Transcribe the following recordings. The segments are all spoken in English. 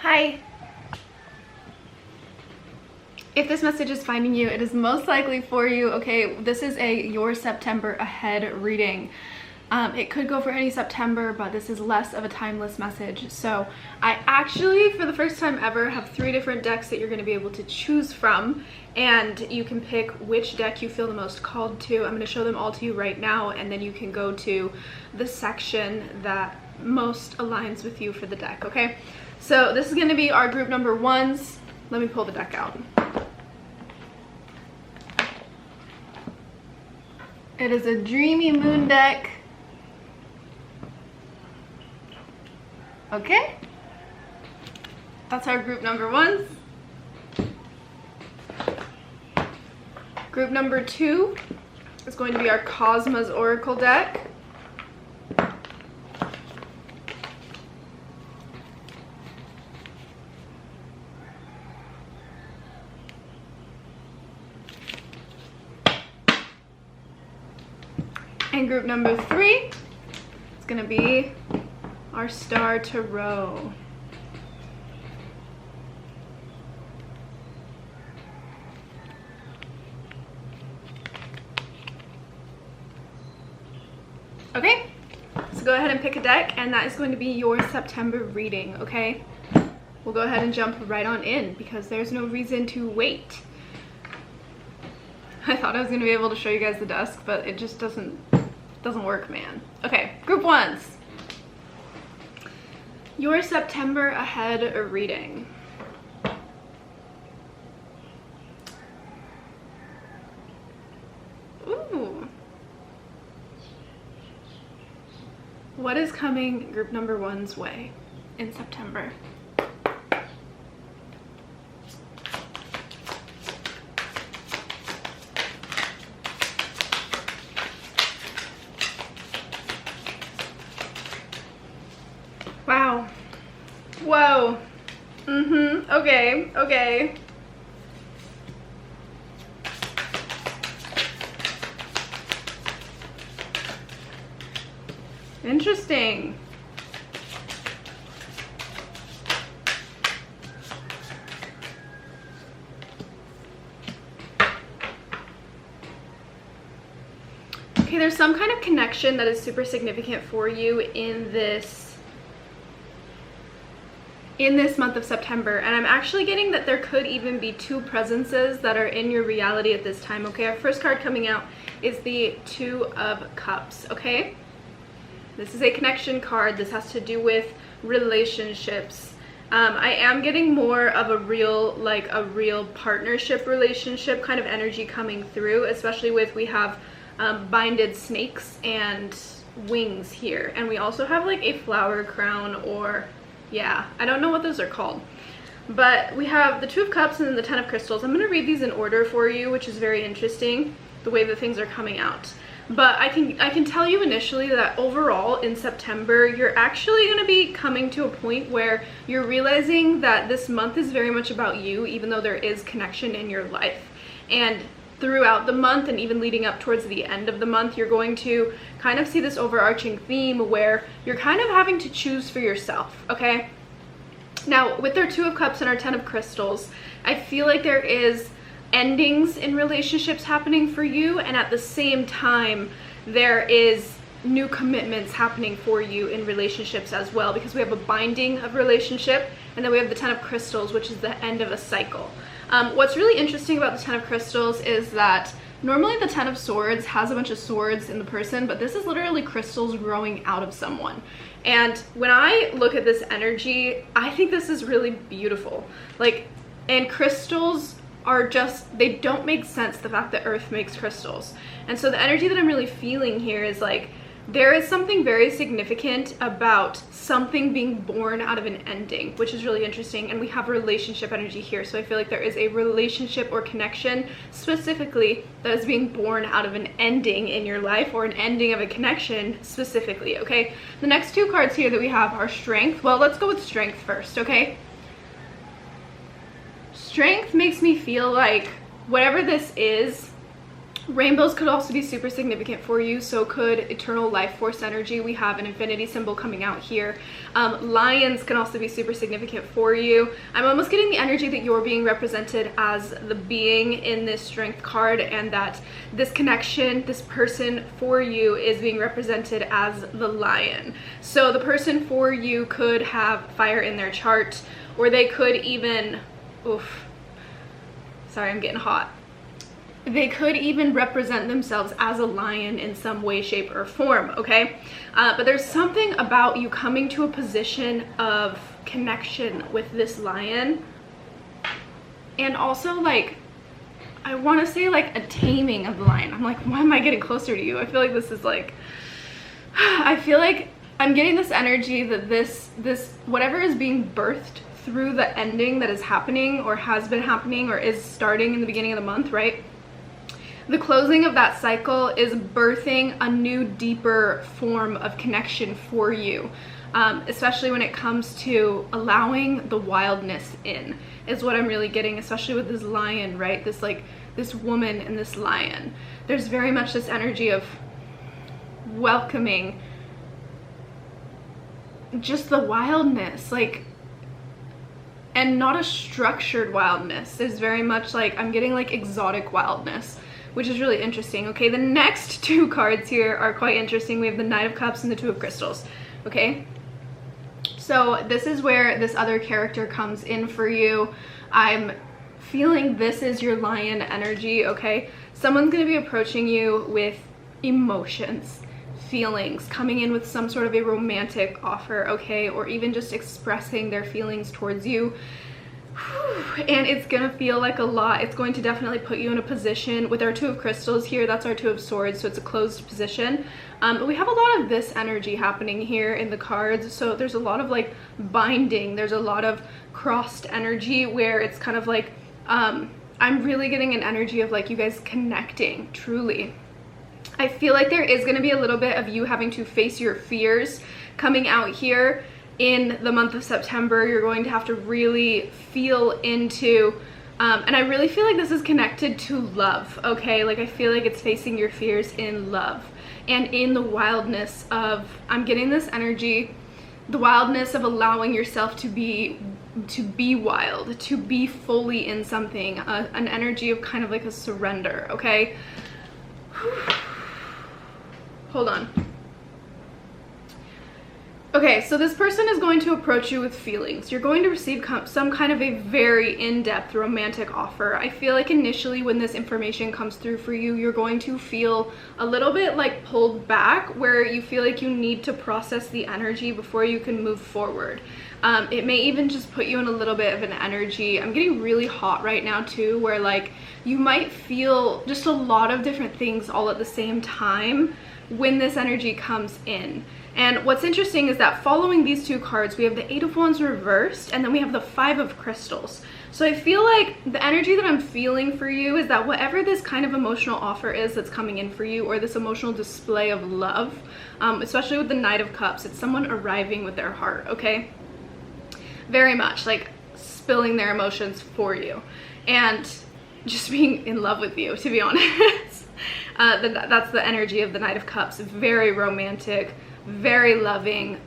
Hi. If this message is finding you, it is most likely for you. Okay, this is a your September ahead reading. It could go for any September, but this is less of a timeless message. So I actually, for the first time ever, have 3 different decks that you're going to be able to choose from, and you can pick which deck you feel the most called to. I'm going to show them all to you right now, and then you can go to the section that most aligns with you for the deck, okay? So this is going to be our group number 1s. Let me pull the deck out. It is a Dreamy Moon deck. Okay, that's our group number 1s. Group number 2 is going to be our Cosmos Oracle deck. And group number 3 is going to be our Star Tarot. Okay, so go ahead and pick a deck, and that is going to be your September reading, okay? We'll go ahead and jump right on in because there's no reason to wait. I thought I was going to be able to show you guys the desk, but it just doesn't work, man. Okay, group 1s. Your September ahead reading. Ooh. What is coming group number 1's way in September? Wow. Whoa. Okay. Interesting. Okay, there's some kind of connection that is super significant for you in this month of September, and I'm actually getting that there could even be 2 presences that are in your reality at this time, okay? Our first card coming out is the 2 of Cups, okay? This is a connection card. This has to do with relationships. I am getting more of a real partnership relationship kind of energy coming through, especially with we have binded snakes and wings here, and we also have like a flower crown, or yeah, I don't know what those are called, but we have the 2 of Cups and then the 10 of Crystals. I'm going to read these in order for you, which is very interesting, the way that things are coming out. But I can tell you initially that overall in September, you're actually going to be coming to a point where you're realizing that this month is very much about you, even though there is connection in your life. And throughout the month, and even leading up towards the end of the month, you're going to kind of see this overarching theme where you're kind of having to choose for yourself, okay? Now, with our 2 of Cups and our 10 of Crystals, I feel like there is endings in relationships happening for you, and at the same time, there is new commitments happening for you in relationships as well, because we have a binding of relationship, and then we have the 10 of Crystals, which is the end of a cycle. What's really interesting about the 10 of Crystals is that normally the 10 of Swords has a bunch of swords in the person, but this is literally crystals growing out of someone. And when I look at this energy, I think this is really beautiful. Like, and crystals are just, they don't make sense, the fact that Earth makes crystals. And so the energy that I'm really feeling here is like, there is something very significant about something being born out of an ending, which is really interesting. And we have relationship energy here, so I feel like there is a relationship or connection specifically that is being born out of an ending in your life, or an ending of a connection specifically, okay? The next 2 cards here that we have are Strength. Well, let's go with Strength first, okay? Strength makes me feel like whatever this is, Rainbows could also be super significant for you, so could eternal life force energy. We have an infinity symbol coming out here. Lions can also be super significant for you. I'm almost getting the energy that you're being represented as the being in this strength card, and that this connection, this person for you, is being represented as the lion. So the person for you could have fire in their chart, or they could even, sorry, I'm getting hot. They could even represent themselves as a lion in some way, shape, or form, okay? But there's something about you coming to a position of connection with this lion. And also, like, I want to say, like, a taming of the lion. I'm like, why am I getting closer to you? I feel like this is, like, I feel like I'm getting this energy that this whatever is being birthed through the ending that is happening, or has been happening, or is starting in the beginning of the month, right? The closing of that cycle is birthing a new, deeper form of connection for you, especially when it comes to allowing the wildness in, is what I'm really getting, especially with this lion, right? This, like, this woman and this lion. There's very much this energy of welcoming just the wildness, like, and not a structured wildness. There's very much, like, I'm getting, like, exotic wildness, which is really interesting. Okay, the next two cards here are quite interesting. We have the Knight of Cups and the Two of Crystals, okay? So this is where this other character comes in for you. I'm feeling this is your lion energy, okay? Someone's gonna be approaching you with emotions, feelings, coming in with some sort of a romantic offer, okay? Or even just expressing their feelings towards you. And it's gonna feel like a lot. It's going to definitely put you in a position with our Two of Crystals here. That's our Two of Swords, so it's a closed position. But we have a lot of this energy happening here in the cards. So there's a lot of, like, binding. There's a lot of crossed energy where it's kind of like, I'm really getting an energy of, like, you guys connecting truly. I feel like there is gonna be a little bit of you having to face your fears coming out here. In the month of September, you're going to have to really feel into, and I really feel like this is connected to love, okay? Like, I feel like it's facing your fears in love and in the wildness of, I'm getting this energy, the wildness of allowing yourself to be wild, to be fully in something, an energy of kind of like a surrender, okay? Hold on. Okay, so this person is going to approach you with feelings. You're going to receive some kind of a very in-depth romantic offer. I feel like initially when this information comes through for you, you're going to feel a little bit like pulled back, where you feel like you need to process the energy before you can move forward. It may even just put you in a little bit of an energy. I'm getting really hot right now too, where, like, you might feel just a lot of different things all at the same time when this energy comes in. And what's interesting is that following these two cards, we have the Eight of Wands reversed, and then we have the Five of Crystals. So I feel like the energy that I'm feeling for you is that whatever this kind of emotional offer is that's coming in for you, or this emotional display of love, especially with the Knight of Cups, it's someone arriving with their heart, okay? Very much, like, spilling their emotions for you and just being in love with you, to be honest. That's the energy of the Knight of Cups. Very romantic, very loving,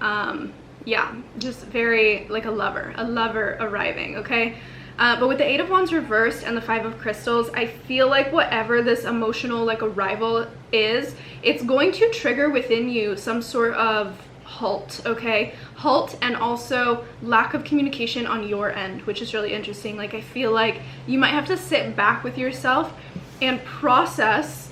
yeah, just very like a lover arriving, okay? But with the Eight of Wands reversed and the Five of Crystals, I feel like whatever this emotional, like, arrival is, it's going to trigger within you some sort of halt, okay? Halt, and also lack of communication on your end, which is really interesting. Like, I feel like you might have to sit back with yourself and process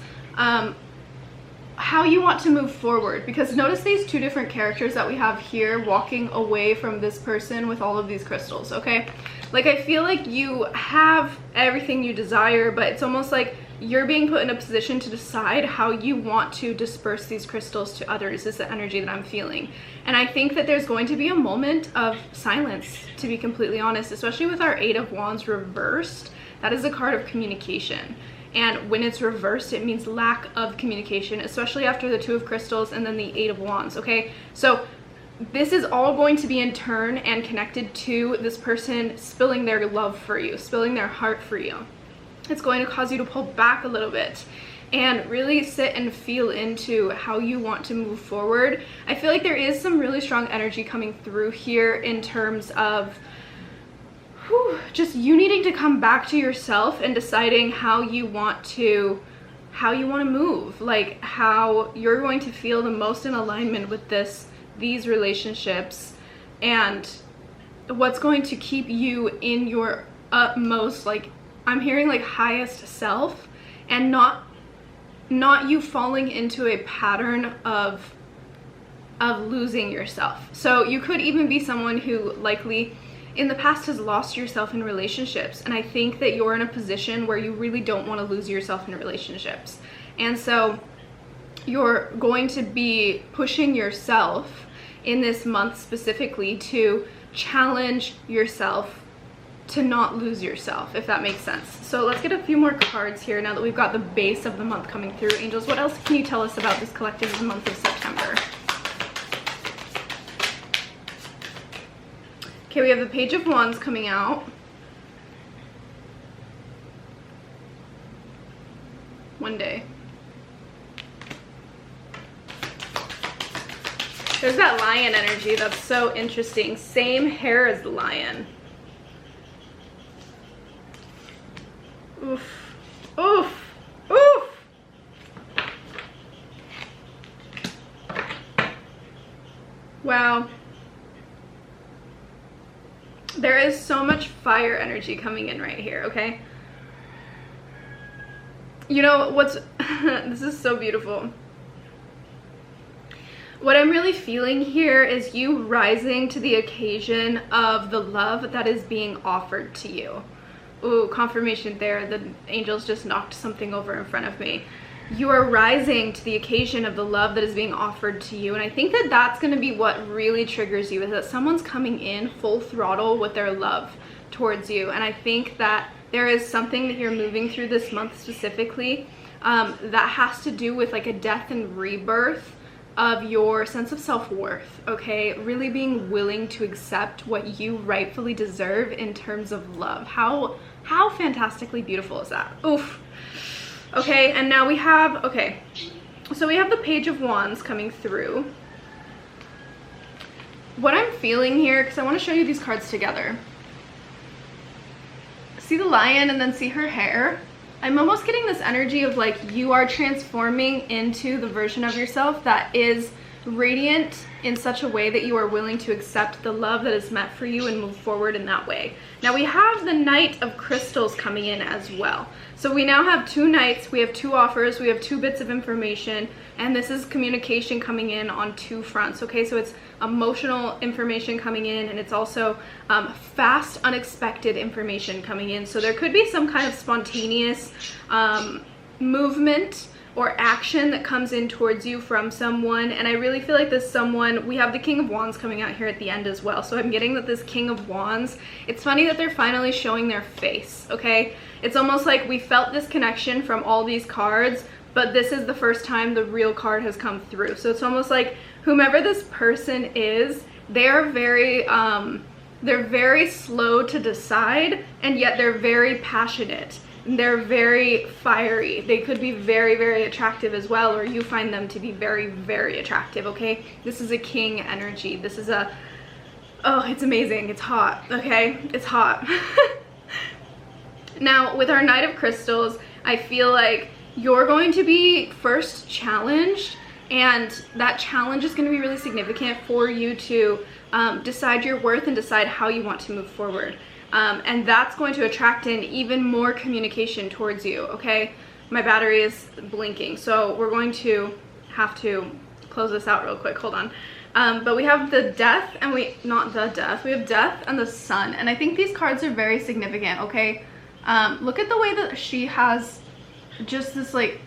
how you want to move forward, because notice these two different characters that we have here walking away from this person with all of these crystals, okay? Like, I feel like you have everything you desire, but it's almost like you're being put in a position to decide how you want to disperse these crystals to others, is the energy that I'm feeling. And I think that there's going to be a moment of silence, to be completely honest, especially with our Eight of Wands reversed. That is a card of communication. And when it's reversed, it means lack of communication, especially after the Two of Crystals and then the Eight of Wands, okay? So this is all going to be in turn and connected to this person spilling their love for you, spilling their heart for you. It's going to cause you to pull back a little bit and really sit and feel into how you want to move forward. I feel like there is some really strong energy coming through here in terms of just you needing to come back to yourself and deciding how you want to move, like how you're going to feel the most in alignment with these relationships, and what's going to keep you in your utmost, like I'm hearing like highest self, and not you falling into a pattern of losing yourself. So you could even be someone who likely in the past has lost yourself in relationships, and I think that you're in a position where you really don't want to lose yourself in relationships, and so you're going to be pushing yourself in this month specifically to challenge yourself to not lose yourself, if that makes sense. So let's get a few more cards here now that we've got the base of the month coming through. Angels, what else can you tell us about this collective in the month of September? Okay, we have the Page of Wands coming out. One day. There's that lion energy. That's so interesting. Same hair as the lion. Oof. Oof. Oof. Wow. There is so much fire energy coming in right here, okay? You know what's this is so beautiful. What I'm really feeling here is you rising to the occasion of the love that is being offered to you. Ooh, confirmation there. The angels just knocked something over in front of me. You are rising to the occasion of the love that is being offered to you. And I think that that's going to be what really triggers you, is that someone's coming in full throttle with their love towards you. And I think that there is something that you're moving through this month specifically that has to do with like a death and rebirth of your sense of self-worth, okay? Really being willing to accept what you rightfully deserve in terms of love. How fantastically beautiful is that? Oof. Okay, and now we have, okay, so we have the Page of Wands coming through. What I'm feeling here, because I want to show you these cards together. See the lion and then see her hair? I'm almost getting this energy of like you are transforming into the version of yourself that is radiant in such a way that you are willing to accept the love that is meant for you and move forward in that way. Now we have the Knight of Crystals coming in as well. So we now have two knights, we have two offers, we have two bits of information, and this is communication coming in on two fronts, okay? So it's emotional information coming in, and it's also fast, unexpected information coming in. So there could be some kind of spontaneous movement or action that comes in towards you from someone, and I really feel like this someone, we have the King of Wands coming out here at the end as well, so I'm getting that this King of Wands, it's funny that they're finally showing their face, okay? It's almost like we felt this connection from all these cards, but this is the first time the real card has come through. So it's almost like whomever this person is, they're very slow to decide, and yet they're very passionate. They're very fiery. They could be very, very attractive as well, or you find them to be very, very attractive, okay? This is a king energy. This is a, oh, it's amazing. It's hot, okay? It's hot. Now, with our Knight of Crystals, I feel like you're going to be first challenged, and that challenge is going to be really significant for you to decide your worth and decide how you want to move forward. And that's going to attract in even more communication towards you, okay? My battery is blinking, so we're going to have to close this out real quick. Hold on. But we have the Death, and we have Death and the Sun, and I think these cards are very significant, okay? Look at the way that she has just this like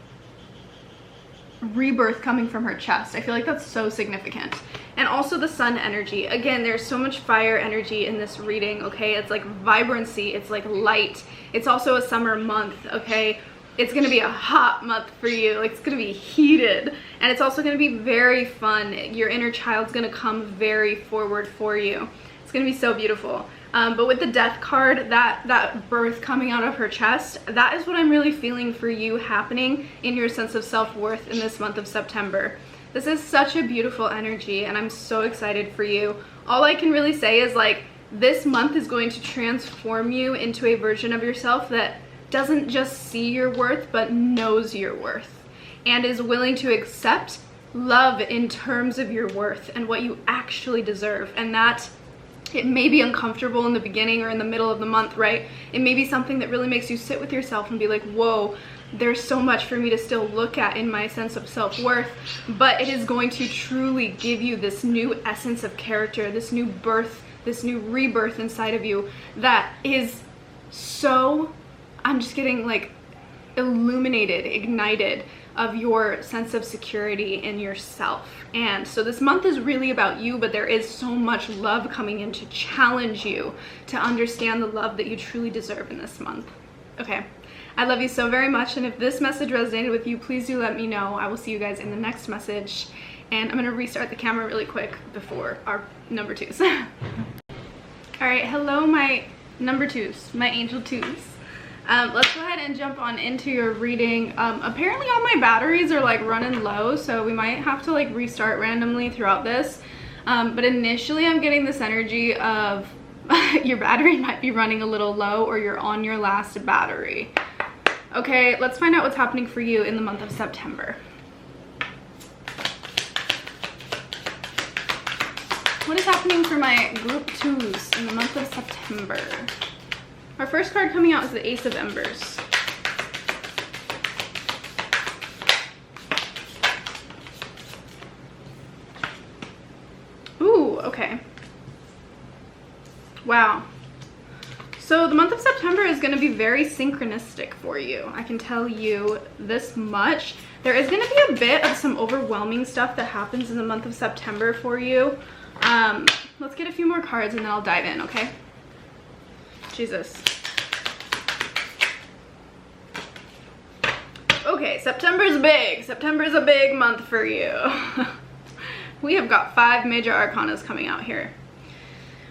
rebirth coming from her chest. I feel like that's so significant. And also the Sun energy. Again, there's so much fire energy in this reading, okay? It's like vibrancy, it's like light. It's also a summer month, okay? It's gonna be a hot month for you. Like, it's gonna be heated. And it's also gonna be very fun. Your inner child's gonna come very forward for you. It's gonna be so beautiful. But with the death card, that birth coming out of her chest, that is what I'm really feeling for you happening in your sense of self-worth in this month of September. This is such a beautiful energy, and I'm so excited for you. All I can really say is, like, this month is going to transform you into a version of yourself that doesn't just see your worth, but knows your worth, and is willing to accept love in terms of your worth and what you actually deserve. And that it may be uncomfortable in the beginning or in the middle of the month, right? It may be something that really makes you sit with yourself and be like, whoa, there's so much for me to still look at in my sense of self-worth, but it is going to truly give you this new essence of character, this new birth, this new rebirth inside of you that is so, I'm just getting like illuminated, ignited of your sense of security in yourself. And so this month is really about you, but there is so much love coming in to challenge you to understand the love that you truly deserve in this month. Okay, I love you so very much, and if this message resonated with you, please do let me know. I will see you guys in the next message, and I'm gonna restart the camera really quick before our number twos. All right, hello my number twos, my angel twos. Let's go ahead and jump on into your reading. Apparently all my batteries are like running low, so we might have to like restart randomly throughout this. But initially I'm getting this energy of your battery might be running a little low, or you're on your last battery. Okay, let's find out what's happening for you in the month of September. What is happening for my group twos in the month of September? Our first card coming out is the Ace of Embers. Ooh, okay. Wow. So the month of September is going to be very synchronistic for you. I can tell you this much. There is going to be a bit of some overwhelming stuff that happens in the month of September for you. Let's get a few more cards and then I'll dive in, okay? Jesus. Okay, September's big. September's a big month for you. We have got 5 major arcanas coming out here.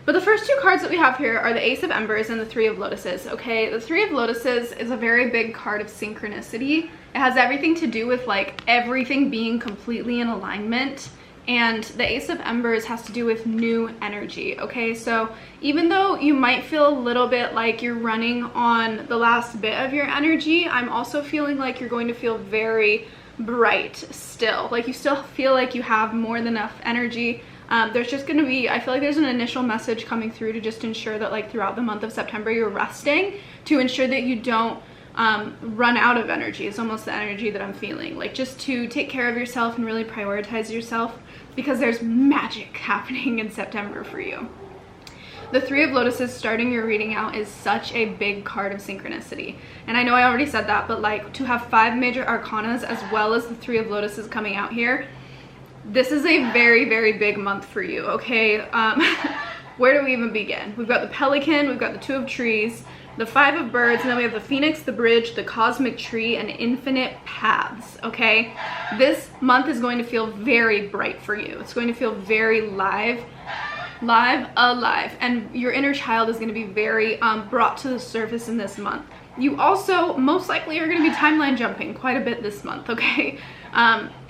But the first 2 cards that we have here are the Ace of Embers and the 3 of Lotuses, okay? The 3 of Lotuses is a very big card of synchronicity. It has everything to do with like everything being completely in alignment. And the Ace of Embers has to do with new energy, okay? So even though you might feel a little bit like you're running on the last bit of your energy, I'm also feeling like you're going to feel very bright still. Like you still feel like you have more than enough energy. There's just gonna be, I feel like there's an initial message coming through to just ensure that like throughout the month of September you're resting, to ensure that you don't run out of energy. It's almost the energy that I'm feeling. Like just to take care of yourself and really prioritize yourself, because there's magic happening in September for you. The 3 of Lotuses starting your reading out is such a big card of synchronicity. And I know I already said that, but like to have 5 major arcanas as well as the 3 of Lotuses coming out here, this is a very, very big month for you, okay? Where do we even begin? We've got the Pelican, we've got the 2 of Trees, the 5 of Birds, and then we have the Phoenix, the Bridge, the Cosmic Tree, and Infinite Paths, okay? This month is going to feel very bright for you. It's going to feel very alive, and your inner child is going to be very brought to the surface in this month. You also most likely are going to be timeline jumping quite a bit this month, okay?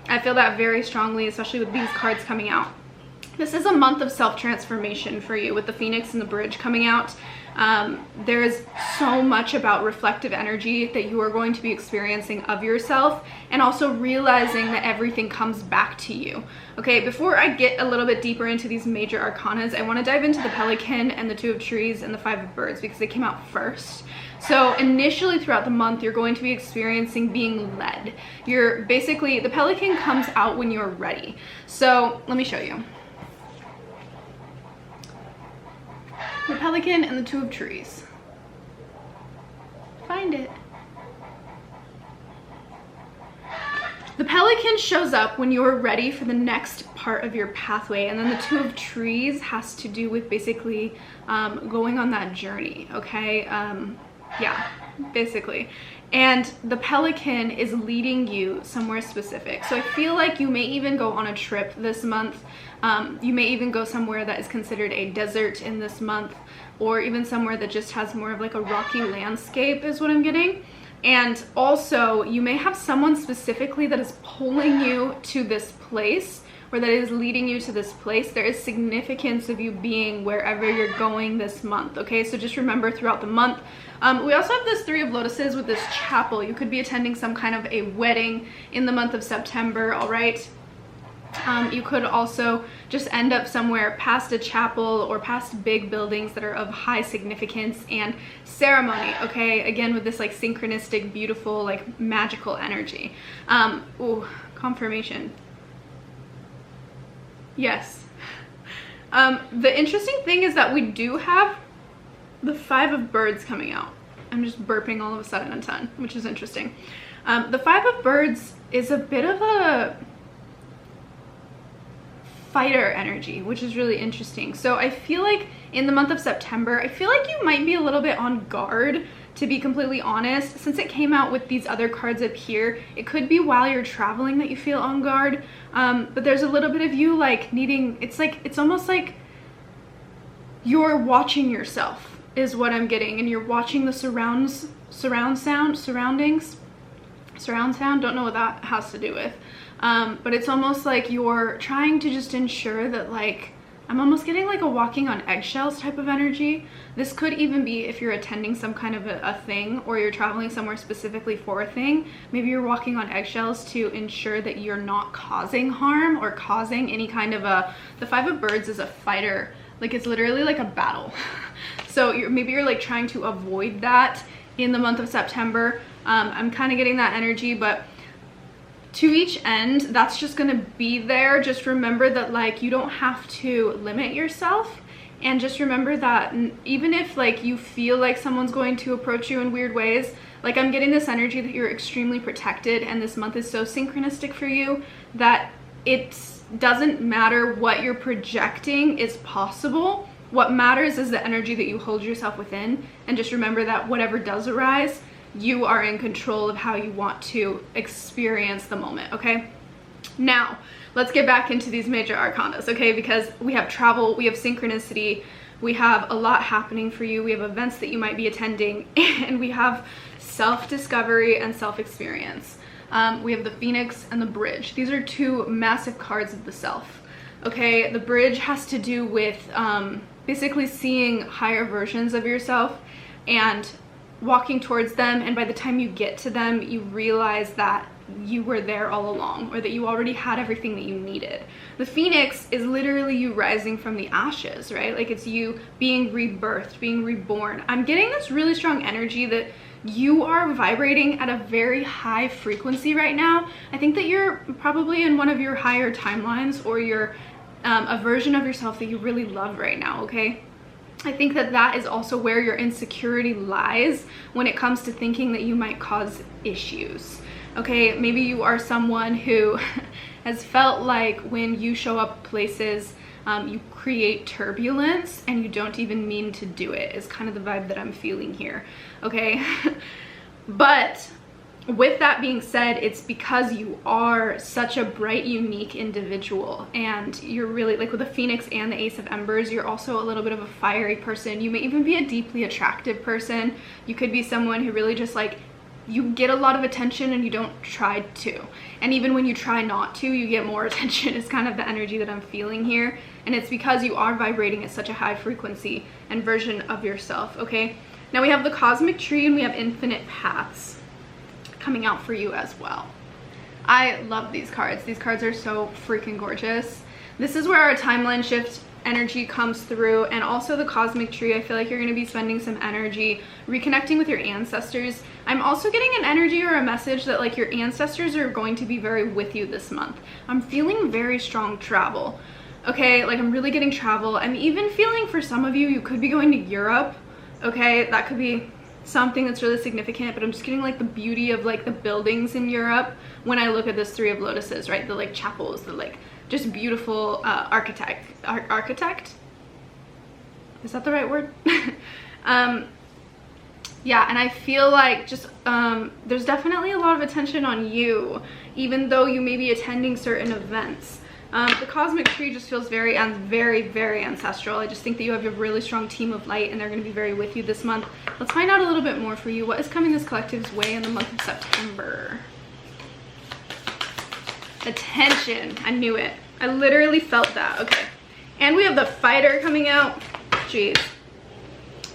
I feel that very strongly, especially with these cards coming out. This is a month of self-transformation for you with the Phoenix and the Bridge coming out. There is so much about reflective energy that you are going to be experiencing of yourself, and also realizing that everything comes back to you. Okay, before I get a little bit deeper into these major arcanas, I want to dive into the Pelican and the 2 of Trees and the 5 of Birds because they came out first. So initially throughout the month, you're going to be experiencing being led. You're basically, the Pelican comes out when you're ready. So let me show you. The Pelican and the 2 of Trees. Find it. The Pelican shows up when you're ready for the next part of your pathway, and then the 2 of Trees has to do with basically going on that journey, okay? Yeah. basically. And the pelican is leading you somewhere specific. So I feel like you may even go on a trip this month. You may even go somewhere that is considered a desert in this month, or even somewhere that just has more of like a rocky landscape is what I'm getting. And also you may have someone specifically that is pulling you to this place, or that is leading you to this place. There is significance of you being wherever you're going this month, okay? So just remember throughout the month. We also have this Three of Lotuses with this chapel. You could be attending some kind of a wedding in the month of September, all right? You could also just end up somewhere past a chapel or past big buildings that are of high significance and ceremony, okay? Again, with this like synchronistic, beautiful, like magical energy. Ooh, confirmation. Yes. The interesting thing is that we do have the Five of Birds coming out. I'm just burping all of a sudden a ton, which is interesting. The Five of Birds is a bit of a fighter energy, which is really interesting. So I feel like in the month of September, I feel like you might be a little bit on guard, to be completely honest. Since it came out with these other cards up here, it could be while you're traveling that you feel on guard. But there's a little bit of you like needing, it's almost like you're watching yourself is what I'm getting, and you're watching the surround sound, don't know what that has to do with. But it's almost like you're trying to just ensure that, like, I'm almost getting like a walking on eggshells type of energy. This could even be if you're attending some kind of a thing, or you're traveling somewhere specifically for a thing. Maybe you're walking on eggshells to ensure that you're not causing harm or causing any kind of the Five of Birds is a fighter. Like, it's literally like a battle. So maybe you're like trying to avoid that in the month of September. I'm kind of getting that energy, but to each end, that's just gonna be there. Just remember that, like, you don't have to limit yourself, and just remember that even if like you feel like someone's going to approach you in weird ways, like, I'm getting this energy that you're extremely protected, and this month is so synchronistic for you that it doesn't matter what you're projecting is possible. What matters is the energy that you hold yourself within, and just remember that whatever does arise, you are in control of how you want to experience the moment, okay? Now, let's get back into these major arcanas, okay? Because we have travel, we have synchronicity, we have a lot happening for you, we have events that you might be attending, and we have self-discovery and self-experience. We have the Phoenix and the Bridge. These are two massive cards of the self, okay? The Bridge has to do with basically seeing higher versions of yourself and walking towards them, and by the time you get to them, you realize that you were there all along, or that you already had everything that you needed. The Phoenix is literally you rising from the ashes, right? Like, it's you being rebirthed, being reborn. I'm getting this really strong energy that you are vibrating at a very high frequency right now. I think that you're probably in one of your higher timelines, or you're a version of yourself that you really love right now, okay? I think that that is also where your insecurity lies when it comes to thinking that you might cause issues, okay? Maybe you are someone who has felt like when you show up places, you create turbulence and you don't even mean to do it, is kind of the vibe that I'm feeling here, okay? But with that being said, it's because you are such a bright, unique individual, and you're really, like with the Phoenix and the Ace of Embers, you're also a little bit of a fiery person. You may even be a deeply attractive person. You could be someone who really just, like, you get a lot of attention and you don't try to. And even when you try not to, you get more attention is kind of the energy that I'm feeling here. And it's because you are vibrating at such a high frequency and version of yourself, okay? Now we have the Cosmic Tree and we have Infinite Paths coming out for you as well. I love these cards. These cards are so freaking gorgeous. This is where our timeline shift energy comes through, and also the Cosmic Tree. I feel like you're going to be spending some energy reconnecting with your ancestors. I'm also getting an energy or a message that, like, your ancestors are going to be very with you this month. I'm feeling very strong travel, okay? Like, I'm really getting travel. I'm even feeling, for some of you, you could be going to Europe, okay? That could be something that's really significant, but I'm just getting, like, the beauty of, like, the buildings in Europe when I look at this Three of Lotuses, right? The, like, chapels, the, like, just beautiful architect. Is that the right word? Yeah, and I feel like just there's definitely a lot of attention on you, even though you may be attending certain events. The cosmic tree just feels very, very ancestral. I just think that you have a really strong team of light, and they're going to be very with you this month. Let's find out a little bit more for you. What is coming this collective's way in the month of September? Attention. I knew it. I literally felt that. Okay. And we have the Fighter coming out. Jeez.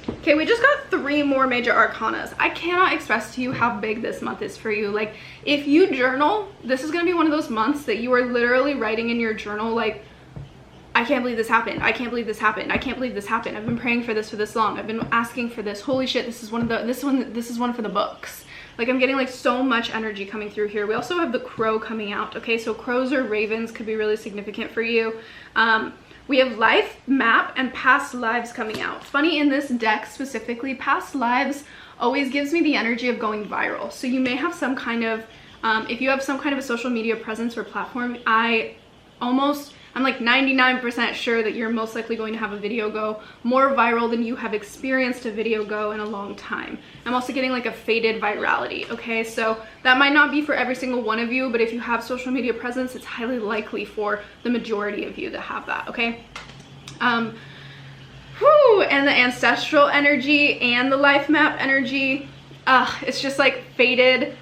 Okay, we just got 3 more major arcanas. I cannot express to you how big this month is for you. Like, if you journal, this is going to be one of those months that you are literally writing in your journal, like, I can't believe this happened. I can't believe this happened. I can't believe this happened. I've been praying for this for this long. I've been asking for this. Holy shit, this is one for the books. Like, I'm getting like so much energy coming through here. We also have the Crow coming out. Okay, so crows or ravens could be really significant for you. We have life, map, and past lives coming out. Funny, in this deck specifically, past lives always gives me the energy of going viral. So you may have some kind of, if you have some kind of a social media presence or platform, I'm like 99% sure that you're most likely going to have a video go more viral than you have experienced a video go in a long time. I'm also getting like a faded virality, okay? So that might not be for every single one of you, but if you have social media presence, it's highly likely for the majority of you that have that, okay? And the ancestral energy and the life map energy, it's just like faded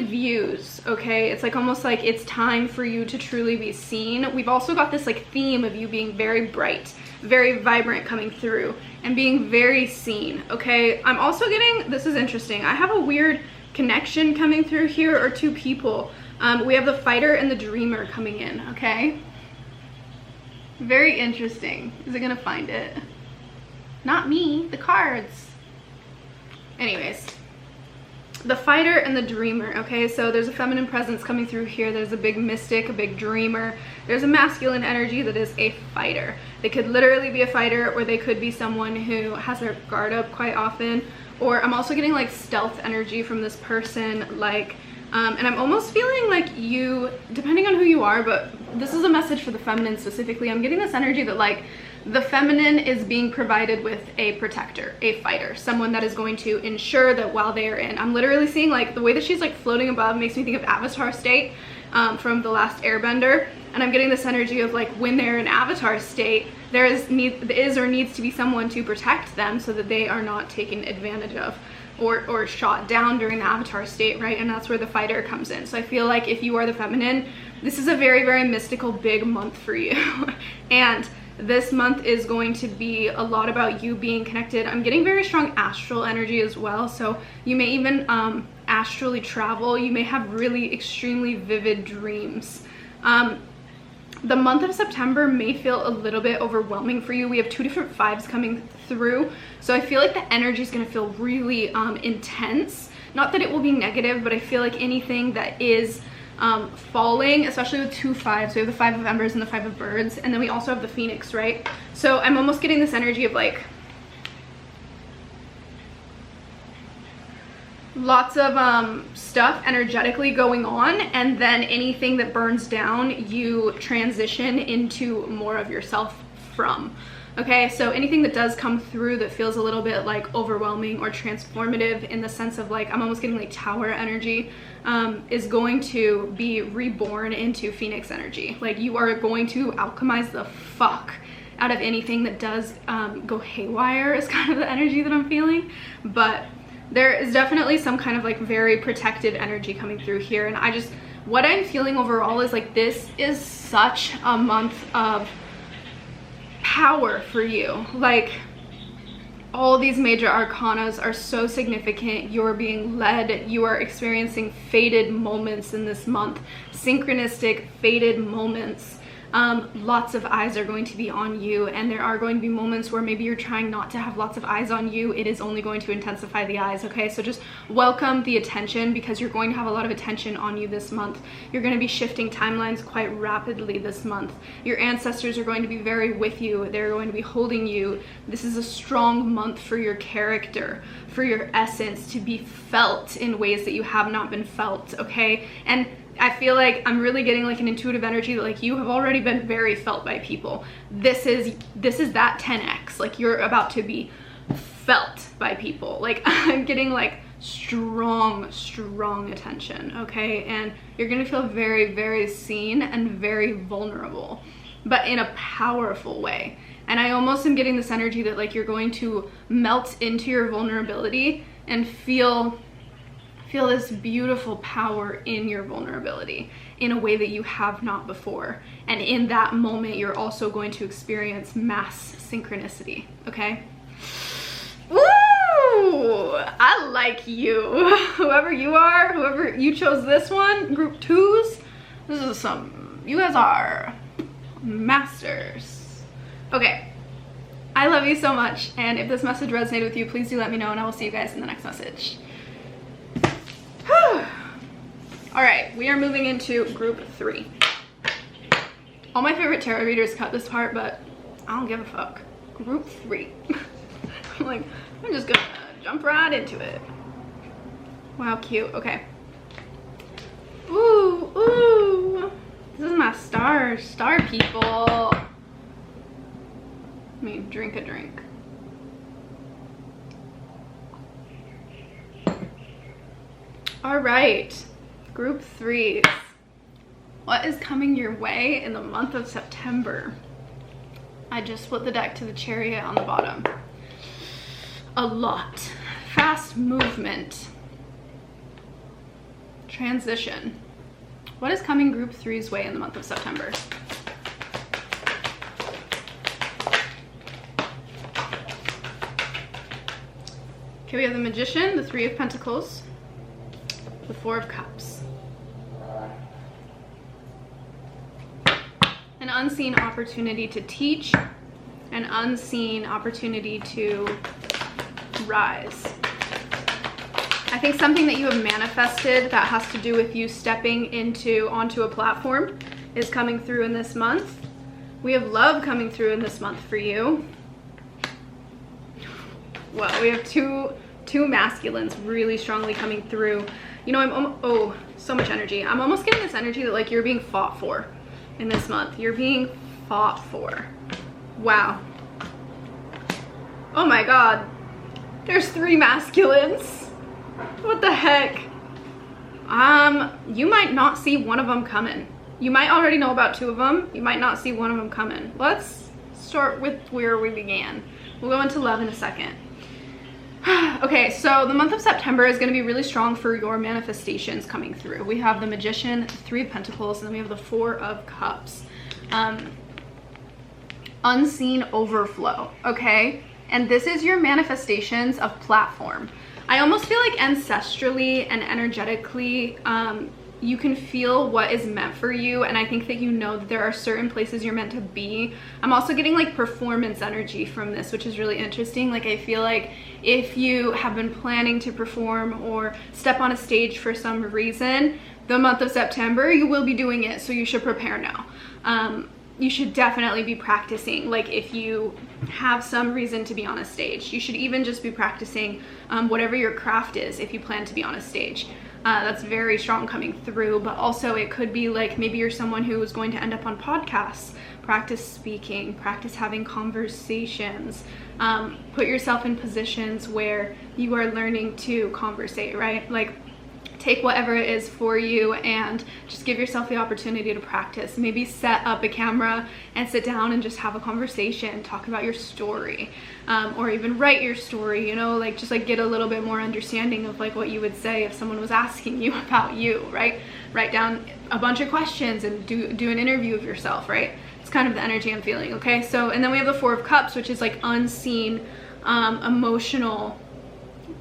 views, okay? It's like almost like it's time for you to truly be seen. We've also got this like theme of you being very bright, very vibrant coming through, and being very seen, okay? I'm also getting, this is interesting, I have a weird connection coming through here, or 2 people. We have the Fighter and the Dreamer coming in, okay? Very interesting. Is it gonna find it? Not me, the cards. Anyways, the Fighter and the Dreamer, okay? So there's a feminine presence coming through here. There's a big mystic, a big dreamer. There's a masculine energy that is a fighter. They could literally be a fighter, or they could be someone who has their guard up quite often. Or I'm also getting like stealth energy from this person, like, and I'm almost feeling like you, depending on who you are, but this is a message for the feminine specifically. I'm getting this energy that like the feminine is being provided with a protector, a fighter, someone that is going to ensure that while they are in, I'm literally seeing like the way that she's like floating above makes me think of Avatar state from The Last Airbender. And I'm getting this energy of like when they're in Avatar state, there is or needs to be someone to protect them so that they are not taken advantage of or shot down during the Avatar state, right? And that's where the fighter comes in. So I feel like if you are the feminine, this is a very, very mystical big month for you. And this month is going to be a lot about you being connected. I'm getting very strong astral energy as well. So you may even astrally travel. You may have really extremely vivid dreams. The month of September may feel a little bit overwhelming for you. We have 2 different 5s coming through. So I feel like the energy is going to feel really intense. Not that it will be negative, but I feel like anything that is falling, especially with 2 5s. We have the 5 of Embers and the 5 of Birds, and then we also have the Phoenix, right? So I'm almost getting this energy of like lots of stuff energetically going on, and then anything that burns down, you transition into more of yourself from. Okay, so anything that does come through that feels a little bit like overwhelming or transformative in the sense of like, I'm almost getting like tower energy, is going to be reborn into Phoenix energy. Like you are going to alchemize the fuck out of anything that does go haywire is kind of the energy that I'm feeling. But there is definitely some kind of like very protective energy coming through here. And what I'm feeling overall is like this is such a month of power for you. Like all these major arcanas are so significant. You're being led. You are experiencing fated moments in this month. Synchronistic fated moments. Lots of eyes are going to be on you, and there are going to be moments where maybe you're trying not to have lots of eyes on you. It is only going to intensify the eyes, okay? So just welcome the attention, because you're going to have a lot of attention on you this month. You're going to be shifting timelines quite rapidly this month. Your ancestors are going to be very with you. They're going to be holding you. This is a strong month for your character, for your essence to be felt in ways that you have not been felt, okay? And I feel like I'm really getting like an intuitive energy that like you have already been very felt by people. This is that 10x. Like you're about to be felt by people. Like I'm getting like strong attention, okay? And you're gonna feel very, very seen and very vulnerable, but in a powerful way. And I almost am getting this energy that like you're going to melt into your vulnerability and feel this beautiful power in your vulnerability in a way that you have not before. And in that moment, you're also going to experience mass synchronicity, okay? Woo! I like you. Whoever you are, whoever you chose this one, group 2s, this is you guys are masters. Okay, I love you so much, and if this message resonated with you, please do let me know, and I will see you guys in the next message. All right, we are moving into group 3. All my favorite tarot readers cut this part, but I don't give a fuck. Group 3. I'm just gonna jump right into it. Wow, cute. Okay. Ooh. This is my star people. Let me drink a drink. All right, group 3s. What is coming your way in the month of September? I just split the deck to the Chariot on the bottom. A lot. Fast movement. Transition. What is coming group 3's way in the month of September? Okay, we have the Magician, the 3 of Pentacles, the 4 of Cups. An unseen opportunity to teach, an unseen opportunity to rise. I think something that you have manifested that has to do with you stepping onto a platform is coming through in this month. We have love coming through in this month for you. Well, we have two masculines really strongly coming through. You know, oh, so much energy. I'm almost getting this energy that like you're being fought for in this month. You're being fought for. Wow. Oh my God. There's 3 masculines. What the heck? You might not see one of them coming. You might already know about 2 of them. You might not see one of them coming. Let's start with where we began. We'll go into love in a second. Okay, so the month of September is going to be really strong for your manifestations coming through. We have the Magician, the 3 of Pentacles, and then we have the 4 of Cups. Unseen overflow, okay? And this is your manifestations of platform. I almost feel like ancestrally and energetically, you can feel what is meant for you, and I think that you know that there are certain places you're meant to be. I'm also getting like performance energy from this, which is really interesting. Like I feel like if you have been planning to perform or step on a stage for some reason, the month of September you will be doing it, so you should prepare now. You should definitely be practicing. Like if you have some reason to be on a stage, you should even just be practicing whatever your craft is if you plan to be on a stage. That's very strong coming through, but also it could be like maybe you're someone who is going to end up on podcasts. Practice speaking, practice having conversations, put yourself in positions where you are learning to conversate, right? Like take whatever it is for you and just give yourself the opportunity to practice. Maybe set up a camera and sit down and just have a conversation, talk about your story, or even write your story, you know, like just like get a little bit more understanding of like what you would say if someone was asking you about you, right? Write down a bunch of questions and do an interview of yourself, right? It's kind of the energy I'm feeling, okay? So, and then we have the 4 of Cups, which is like unseen, emotional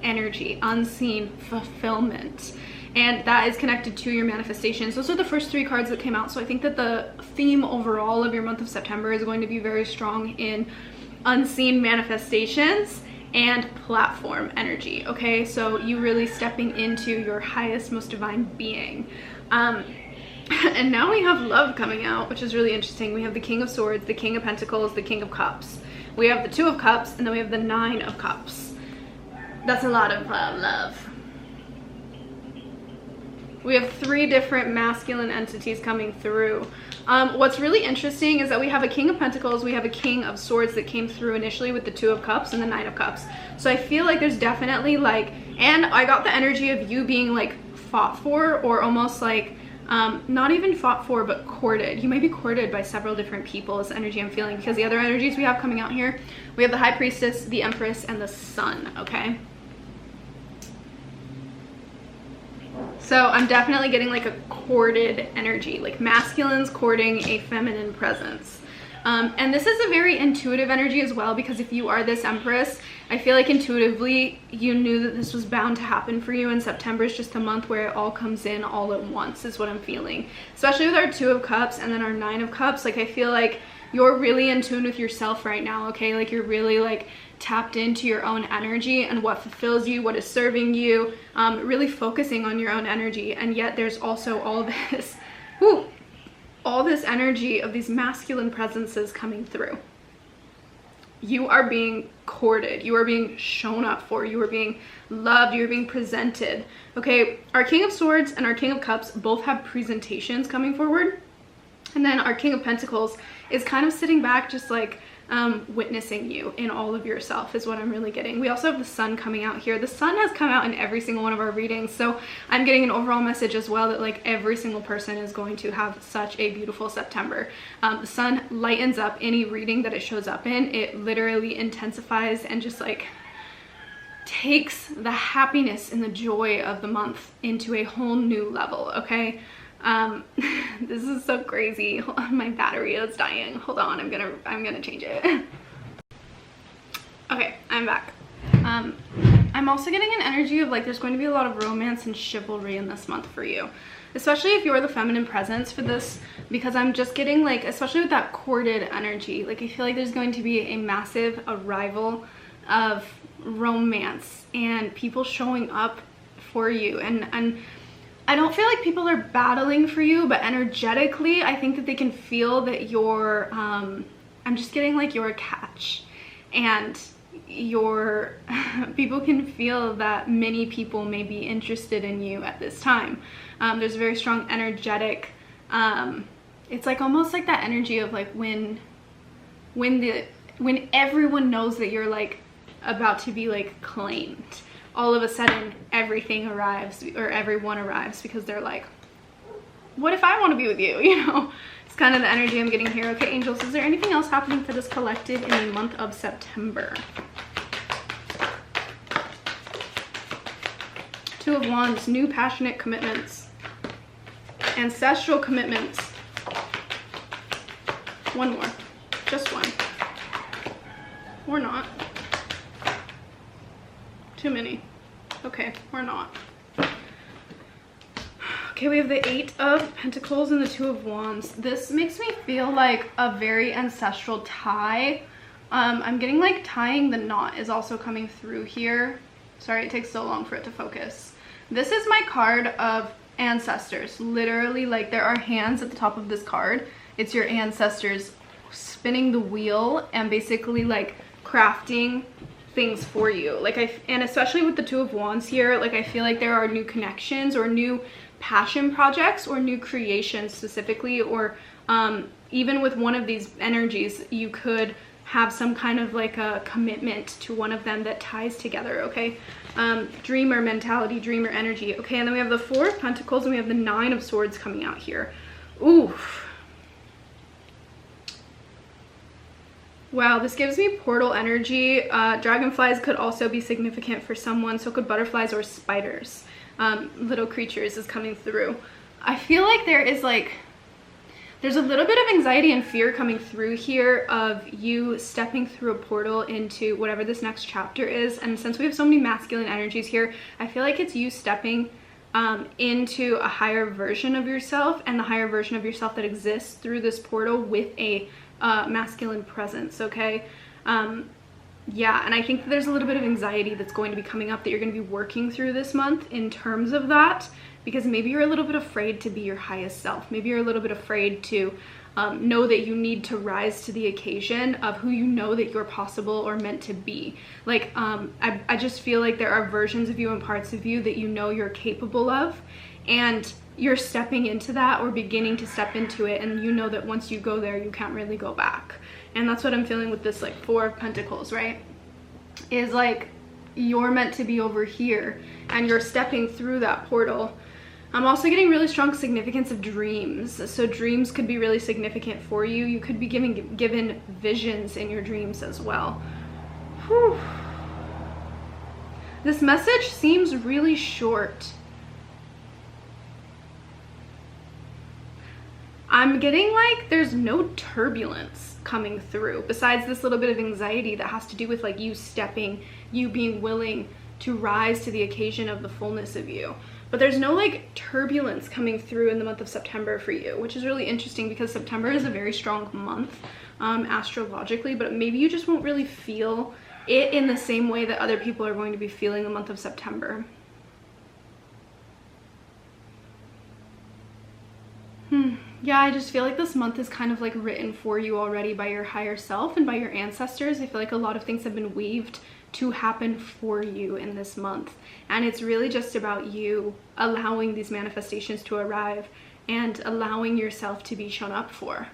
energy, unseen fulfillment. And that is connected to your manifestations. Those are the first 3 cards that came out. So I think that the theme overall of your month of September is going to be very strong in unseen manifestations and platform energy, okay? So you really stepping into your highest, most divine being. And now we have love coming out, which is really interesting. We have the King of Swords, the King of Pentacles, the King of Cups. We have the 2 of Cups, and then we have the 9 of Cups. That's a lot of love. We have 3 different masculine entities coming through. What's really interesting is that we have a King of Pentacles, we have a King of Swords that came through initially with the 2 of Cups and the 9 of Cups. So I feel like there's definitely like, and I got the energy of you being like fought for, or almost like not even fought for, but courted. You may be courted by several different people is the energy I'm feeling, because the other energies we have coming out here, we have the High Priestess, the Empress, and the Sun, okay? So I'm definitely getting like a courted energy, like masculines courting a feminine presence. And this is a very intuitive energy as well, because if you are this Empress, I feel like intuitively you knew that this was bound to happen for you, and September is just a month where it all comes in all at once is what I'm feeling. Especially with our 2 of Cups and then our 9 of Cups, like I feel like you're really in tune with yourself right now, okay? Like you're really like tapped into your own energy and what fulfills you, what is serving you, really focusing on your own energy. And yet there's also all this, all this energy of these masculine presences coming through. You are being courted, you are being shown up for, you are being loved, you're being presented. Okay, our King of Swords and our King of Cups both have presentations coming forward. And then our King of Pentacles is kind of sitting back just like witnessing you in all of yourself is what I'm really getting. We also have the Sun coming out here. The Sun has come out in every single one of our readings, so I'm getting an overall message as well that like every single person is going to have such a beautiful September. The Sun lightens up any reading that it shows up in. It literally intensifies and just like takes the happiness and the joy of the month into a whole new level, okay? This is so crazy. My battery is dying. Hold on, I'm gonna change it. Okay, I'm back. I'm also getting an energy of like there's going to be a lot of romance and chivalry in this month for you, especially if you're the feminine presence for this, because I'm just getting like, especially with that courted energy, like I feel like there's going to be a massive arrival of romance and people showing up for you, and I don't feel like people are battling for you, but energetically, I think that they can feel that you're, I'm just getting like you're a catch, and people can feel that many people may be interested in you at this time. There's a very strong energetic, it's like almost like that energy of like when everyone knows that you're like about to be like claimed. All of a sudden everything arrives, or everyone arrives, because they're like, what if I want to be with you, you know? It's kind of the energy I'm getting here. Okay, angels, is there anything else happening for this collective in the month of September? 2 of Wands, new passionate commitments, ancestral commitments. One more, just one, or not. Too many. Okay, or not. Okay, we have the 8 of Pentacles and the 2 of Wands. This makes me feel like a very ancestral tie. I'm getting like tying the knot is also coming through here. Sorry, it takes so long for it to focus. This is my card of ancestors. Literally, like there are hands at the top of this card. It's your ancestors spinning the wheel and basically like crafting things for you, like and especially with the 2 of Wands here, like I feel like there are new connections or new passion projects or new creations specifically, or even with one of these energies you could have some kind of like a commitment to one of them that ties together, okay? Dreamer mentality, dreamer energy. Okay, and then we have the 4 of Pentacles and we have the 9 of Swords coming out here. Oof. Wow, this gives me portal energy. Dragonflies could also be significant for someone, so could butterflies or spiders. Little creatures is coming through. I feel like there's a little bit of anxiety and fear coming through here of you stepping through a portal into whatever this next chapter is. And since we have so many masculine energies here, I feel like it's you stepping into a higher version of yourself, and the higher version of yourself that exists through this portal with a masculine presence, okay? Yeah, and I think that there's a little bit of anxiety that's going to be coming up that you're going to be working through this month in terms of that, because maybe you're a little bit afraid to be your highest self. Maybe you're a little bit afraid to know that you need to rise to the occasion of who you know that you're possible or meant to be. Like, I just feel like there are versions of you and parts of you that you know you're capable of, and you're stepping into that or beginning to step into it, and you know that once you go there, you can't really go back. And that's what I'm feeling with this like Four of Pentacles, right? Is like you're meant to be over here and you're stepping through that portal. I'm also getting really strong significance of dreams. So dreams could be really significant for you. You could be given visions in your dreams as well. Whew. This message seems really short. I'm getting like there's no turbulence coming through besides this little bit of anxiety that has to do with like you being willing to rise to the occasion of the fullness of you. But there's no like turbulence coming through in the month of September for you, which is really interesting because September is a very strong month astrologically, but maybe you just won't really feel it in the same way that other people are going to be feeling the month of September. Yeah, I just feel like this month is kind of like written for you already by your higher self and by your ancestors. I feel like a lot of things have been weaved to happen for you in this month. And it's really just about you allowing these manifestations to arrive and allowing yourself to be shown up for.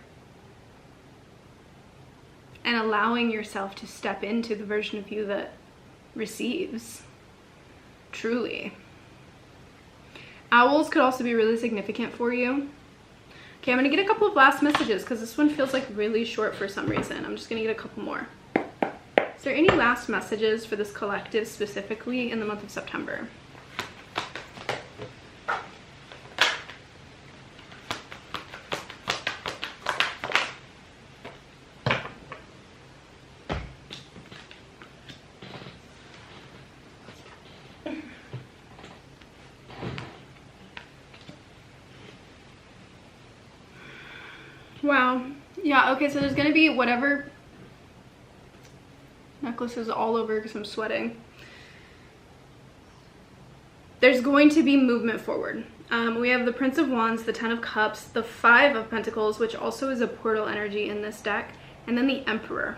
And allowing yourself to step into the version of you that receives. Truly. Owls could also be really significant for you. Okay, I'm gonna get a couple of last messages because this one feels like really short for some reason. I'm just gonna get a couple more. Is there any last messages for this collective specifically in the month of September? Wow. Yeah, okay, so there's gonna be whatever necklaces all over because I'm sweating. There's going to be movement forward. We have the Prince of Wands, the Ten of Cups, the Five of Pentacles, which also is a portal energy in this deck, and then the Emperor.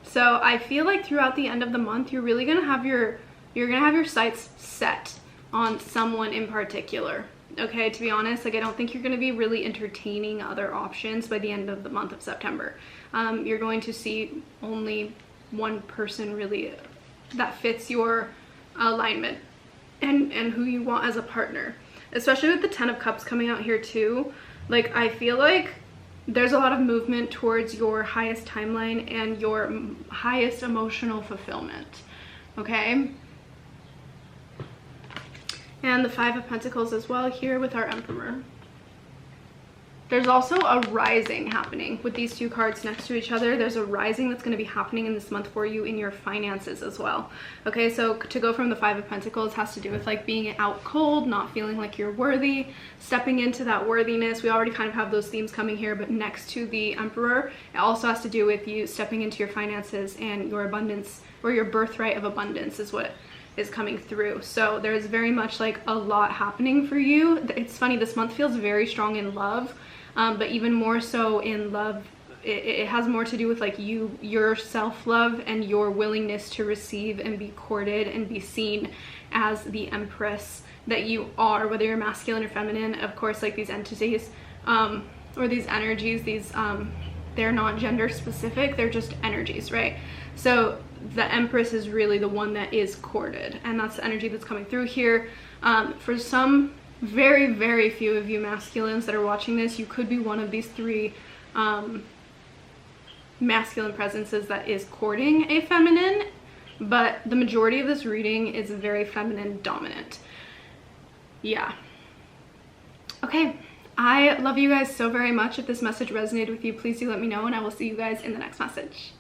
So I feel like throughout the end of the month, you're really gonna have your sights set on someone in particular. Okay, to be honest, like I don't think you're going to be really entertaining other options by the end of the month of September. You're going to see only one person really that fits your alignment and who you want as a partner. Especially with the Ten of Cups coming out here too. Like I feel like there's a lot of movement towards your highest timeline and your highest emotional fulfillment. Okay? And the Five of Pentacles as well here with our Emperor. There's also a rising happening with these two cards next to each other. There's a rising that's going to be happening in this month for you in your finances as well. Okay, so to go from the Five of Pentacles has to do with like being out cold, not feeling like you're worthy, stepping into that worthiness. We already kind of have those themes coming here, but next to the Emperor, it also has to do with you stepping into your finances and your abundance, or your birthright of abundance is what is coming through. So there's very much like a lot happening for you. It's funny, this month feels very strong in love, but even more so in love, it has more to do with like your self-love and your willingness to receive and be courted and be seen as the Empress that you are, whether you're masculine or feminine. Of course, like these entities or these energies, they're not gender specific, they're just energies, right? So the Empress is really the one that is courted, and that's the energy that's coming through here. For some very, very few of you masculines that are watching this, you could be one of these three masculine presences that is courting a feminine, but the majority of this reading is very feminine dominant. Yeah. Okay. I love you guys so very much. If this message resonated with you, please do let me know, and I will see you guys in the next message.